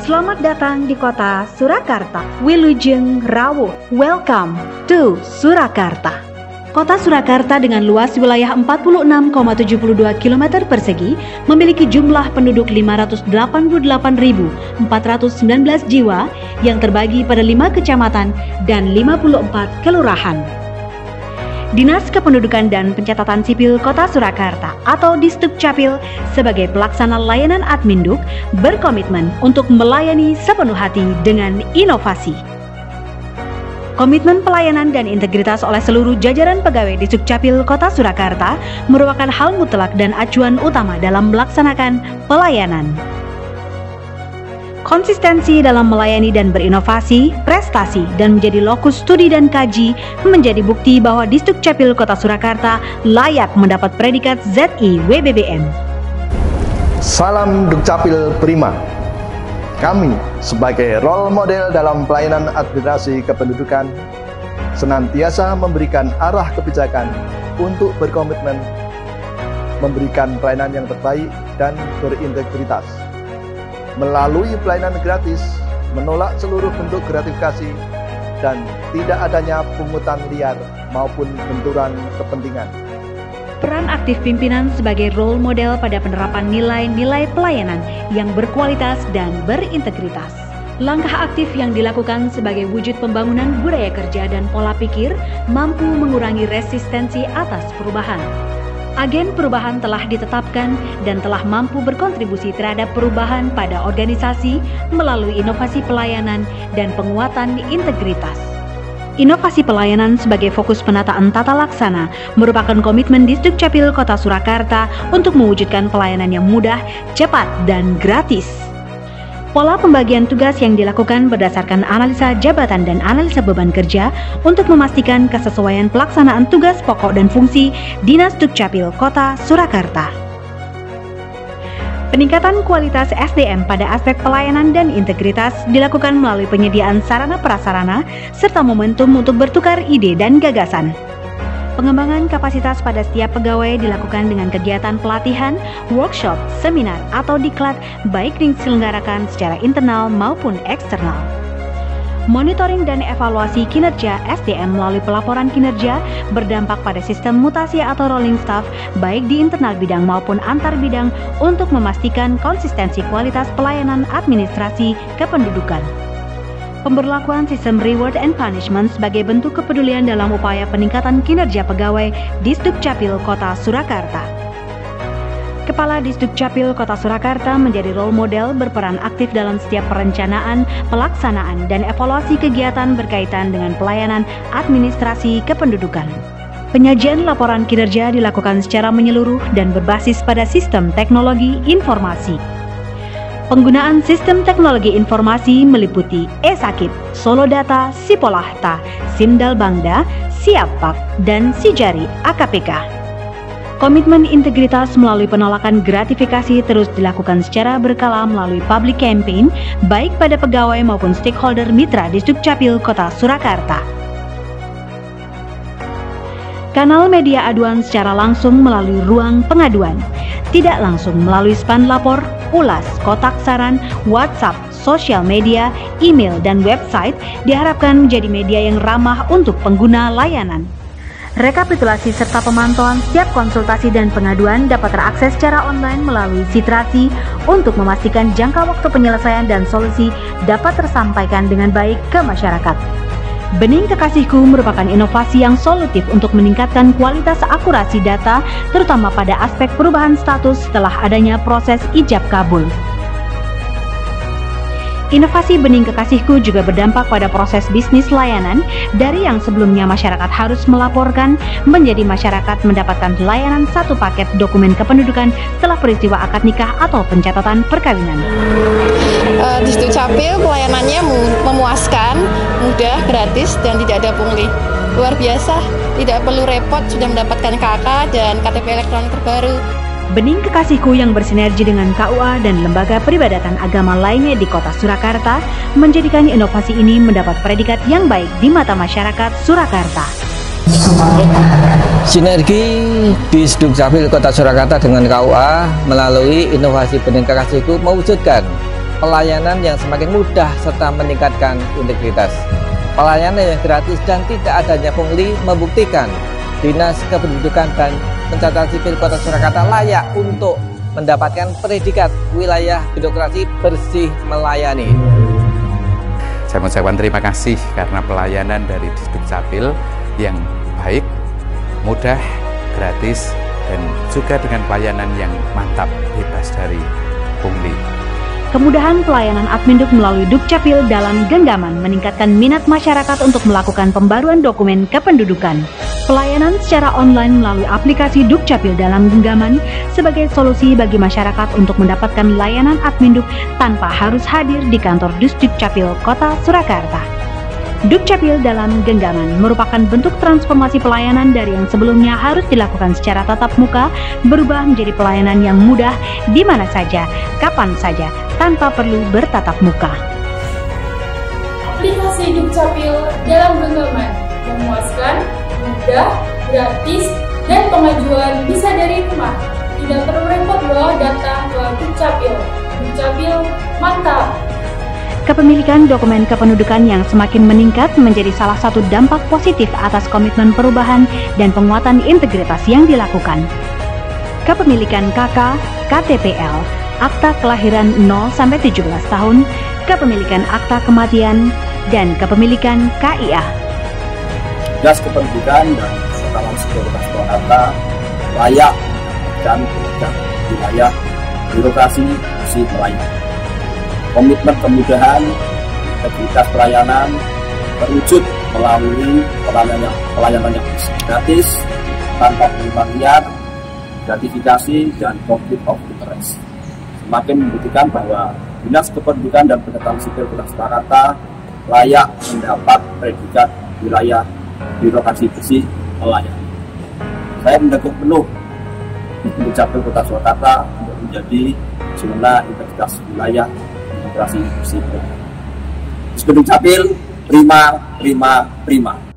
Selamat datang di kota Surakarta. Wilujeng Rawuh. Welcome to Surakarta. Kota Surakarta dengan luas wilayah 46,72 km persegi memiliki jumlah penduduk 588.419 jiwa yang terbagi pada 5 kecamatan dan 54 kelurahan. Dinas Kependudukan dan Pencatatan Sipil Kota Surakarta atau Disdukcapil sebagai pelaksana layanan Adminduk berkomitmen untuk melayani sepenuh hati dengan inovasi. Komitmen pelayanan dan integritas oleh seluruh jajaran pegawai Disdukcapil Kota Surakarta merupakan hal mutlak dan acuan utama dalam melaksanakan pelayanan. Konsistensi dalam melayani dan berinovasi, prestasi, dan menjadi lokus studi dan kaji menjadi bukti bahwa Disdukcapil Kota Surakarta layak mendapat predikat ZI WBBM. Salam Dukcapil Prima. Kami sebagai role model dalam pelayanan administrasi kependudukan senantiasa memberikan arah kebijakan untuk berkomitmen memberikan pelayanan yang terbaik dan berintegritas. Melalui pelayanan gratis, menolak seluruh bentuk gratifikasi, dan tidak adanya pungutan liar maupun benturan kepentingan. Peran aktif pimpinan sebagai role model pada penerapan nilai-nilai pelayanan yang berkualitas dan berintegritas. Langkah aktif yang dilakukan sebagai wujud pembangunan budaya kerja dan pola pikir mampu mengurangi resistensi atas perubahan. Agen perubahan telah ditetapkan dan telah mampu berkontribusi terhadap perubahan pada organisasi melalui inovasi pelayanan dan penguatan integritas. Inovasi pelayanan sebagai fokus penataan tata laksana merupakan komitmen Disdukcapil Kota Surakarta untuk mewujudkan pelayanan yang mudah, cepat, dan gratis. Pola pembagian tugas yang dilakukan berdasarkan analisa jabatan dan analisa beban kerja untuk memastikan kesesuaian pelaksanaan tugas pokok dan fungsi Dinas Dukcapil Kota Surakarta. Peningkatan kualitas SDM pada aspek pelayanan dan integritas dilakukan melalui penyediaan sarana prasarana serta momentum untuk bertukar ide dan gagasan. Pengembangan kapasitas pada setiap pegawai dilakukan dengan kegiatan pelatihan, workshop, seminar, atau diklat baik diselenggarakan secara internal maupun eksternal. Monitoring dan evaluasi kinerja SDM melalui pelaporan kinerja berdampak pada sistem mutasi atau rolling staff baik di internal bidang maupun antar bidang untuk memastikan konsistensi kualitas pelayanan administrasi kependudukan. Pemberlakuan sistem reward and punishment sebagai bentuk kepedulian dalam upaya peningkatan kinerja pegawai Disdukcapil Kota Surakarta. Kepala Disdukcapil Kota Surakarta menjadi role model berperan aktif dalam setiap perencanaan, pelaksanaan, dan evaluasi kegiatan berkaitan dengan pelayanan administrasi kependudukan. Penyajian laporan kinerja dilakukan secara menyeluruh dan berbasis pada sistem teknologi informasi. Penggunaan sistem teknologi informasi meliputi e-Sakit, Solodata, Sipolahta, Simdalbangda, Siapak, dan Sijari AKPK. Komitmen integritas melalui penolakan gratifikasi terus dilakukan secara berkala melalui public campaign baik pada pegawai maupun stakeholder mitra Disdukcapil Kota Surakarta. Kanal media aduan secara langsung melalui ruang pengaduan, tidak langsung melalui span lapor, ulas, kotak saran, WhatsApp, sosial media, email, dan website diharapkan menjadi media yang ramah untuk pengguna layanan. Rekapitulasi serta pemantauan setiap konsultasi dan pengaduan dapat terakses secara online melalui Sitrasi untuk memastikan jangka waktu penyelesaian dan solusi dapat tersampaikan dengan baik ke masyarakat. Bening Kekasihku merupakan inovasi yang solutif untuk meningkatkan kualitas akurasi data, terutama pada aspek perubahan status setelah adanya proses ijab kabul. Inovasi Bening Kekasihku juga berdampak pada proses bisnis layanan dari yang sebelumnya masyarakat harus melaporkan menjadi masyarakat mendapatkan layanan satu paket dokumen kependudukan setelah peristiwa akad nikah atau pencatatan perkawinan. Disdukcapil pelayanannya memuaskan, mudah, gratis, dan tidak ada pungli. Luar biasa, tidak perlu repot sudah mendapatkan KK dan KTP elektronik terbaru. Bening Kekasihku yang bersinergi dengan KUA dan lembaga peribadatan agama lainnya di Kota Surakarta menjadikan inovasi ini mendapat predikat yang baik di mata masyarakat Surakarta. Sinergi Disdukcapil Kota Surakarta dengan KUA melalui inovasi Bening Kekasihku mewujudkan pelayanan yang semakin mudah serta meningkatkan integritas. Pelayanan yang gratis dan tidak adanya pungli membuktikan Dinas Kependudukan dan Pencatatan Sipil Kota Surakarta layak untuk mendapatkan predikat wilayah birokrasi bersih melayani. Saya mengucapkan terima kasih karena pelayanan dari Dukcapil yang baik, mudah, gratis, dan juga dengan pelayanan yang mantap, bebas dari pungli. Kemudahan pelayanan Adminduk melalui Dukcapil dalam genggaman meningkatkan minat masyarakat untuk melakukan pembaruan dokumen kependudukan. Pelayanan secara online melalui aplikasi Dukcapil dalam genggaman sebagai solusi bagi masyarakat untuk mendapatkan layanan Adminduk tanpa harus hadir di kantor Dukcapil Kota Surakarta. Dukcapil dalam genggaman merupakan bentuk transformasi pelayanan dari yang sebelumnya harus dilakukan secara tatap muka berubah menjadi pelayanan yang mudah di mana saja, kapan saja, tanpa perlu bertatap muka. Aplikasi Dukcapil dalam genggaman memuaskan, mudah, gratis, dan pengajuan bisa dari rumah. Tidak perlu repot loh datang ke Dukcapil. Dukcapil mantap! Kepemilikan dokumen kependudukan yang semakin meningkat menjadi salah satu dampak positif atas komitmen perubahan dan penguatan integritas yang dilakukan. Kepemilikan KK, KTPL, akta kelahiran 0-17 tahun, kepemilikan akta kematian, dan kepemilikan KIA. Dinas Kependudukan dan Pencatatan Sipil Kota Surakarta layak dan wilayah birokrasi bersih melayani. Komitmen kemudahan, integritas pelayanan terwujud melalui pelayanan yang gratis, tanpa pungutan liar, gratifikasi, dan konflik of interest. Semakin membuktikan bahwa Dinas Kependudukan dan Pencatatan Sipil Kota Surakarta layak mendapat predikat wilayah birokrasi bersih melayani. Saya mendukung penuh Dukcapil Kota Surakarta untuk menjadi zona integritas wilayah birokrasi bersih melayani. Dukcapil prima.